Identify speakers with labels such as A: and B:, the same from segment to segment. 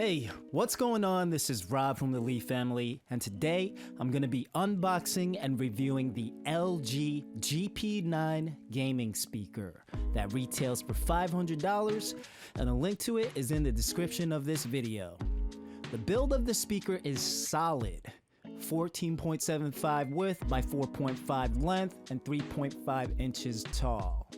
A: Hey, what's going on? This is Rob from the Lee family, and today I'm going to be unboxing and reviewing the LG GP9 Gaming Speaker that retails for $500, and a link to it is in the description of this video. The build of the speaker is solid, 14.75 width by 4.5 length and 3.5 inches tall.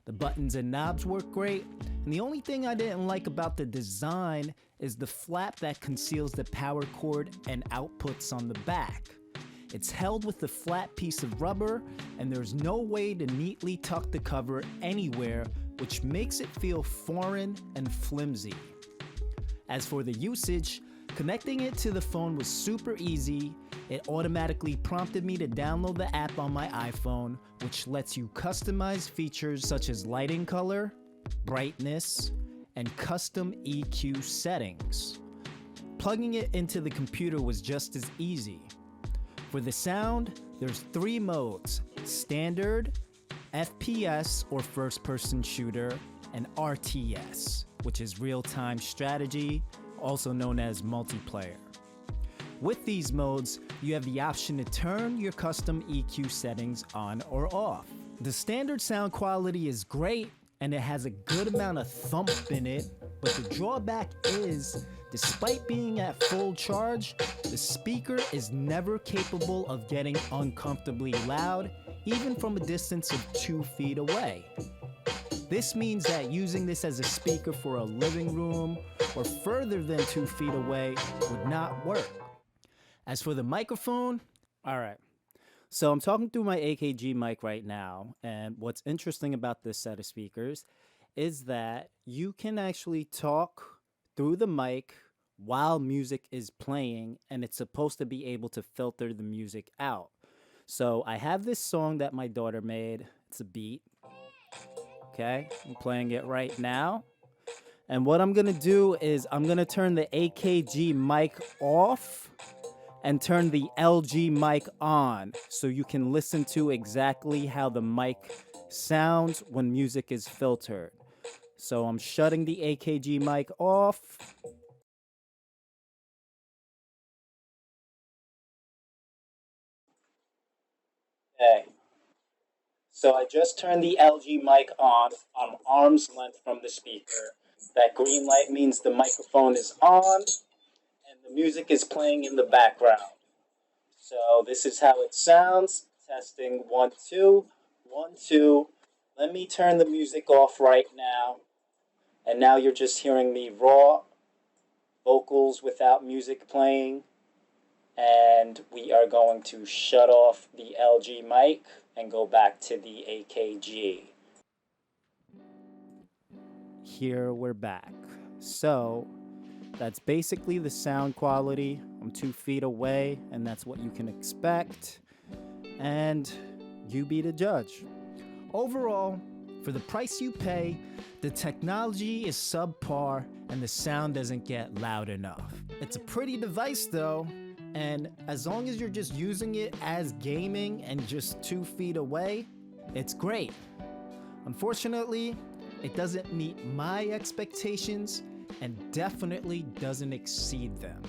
A: The buttons and knobs work great, and the only thing I didn't like about the design is the flap that conceals the power cord and outputs on the back. It's held with a flat piece of rubber, and there's no way to neatly tuck the cover anywhere, which makes it feel foreign and flimsy. As for the usage, connecting it to the phone was super easy. It automatically prompted me to download the app on my iPhone, which lets you customize features such as lighting color, brightness, and custom EQ settings. Plugging it into the computer was just as easy. For the sound, there's 3 modes: standard, FPS or first-person shooter, and RTS, which is real-time strategy, also known as multiplayer. With these modes, you have the option to turn your custom EQ settings on or off. The standard sound quality is great, and it has a good amount of thump in it, but the drawback is, despite being at full charge, the speaker is never capable of getting uncomfortably loud, even from a distance of 2 feet away. This means that using this as a speaker for a living room or further than 2 feet away would not work. As for the microphone, alright, so I'm talking through my AKG mic right now, and what's interesting about this set of speakers is that you can actually talk through the mic while music is playing, and it's supposed to be able to filter the music out. So I have this song that my daughter made. It's a beat. Okay, I'm playing it right now. And what I'm gonna do is I'm gonna turn the AKG mic off and turn the LG mic on so you can listen to exactly how the mic sounds when music is filtered. So I'm shutting the AKG mic off. Okay. So I just turned the LG mic on. I'm arm's length from the speaker. That green light means the microphone is on and the music is playing in the background. So this is how it sounds. Testing 1 2 1 2. Let me turn the music off right now. And now you're just hearing me raw vocals without music playing. And we are going to shut off the LG mic and go back to the AKG. Here we're back. So that's basically the sound quality. I'm 2 feet away, and that's what you can expect. And you be the judge. Overall, for the price you pay, the technology is subpar and the sound doesn't get loud enough. It's a pretty device though, and as long as you're just using it as gaming and just 2 feet away, it's great. Unfortunately, it doesn't meet my expectations and definitely doesn't exceed them.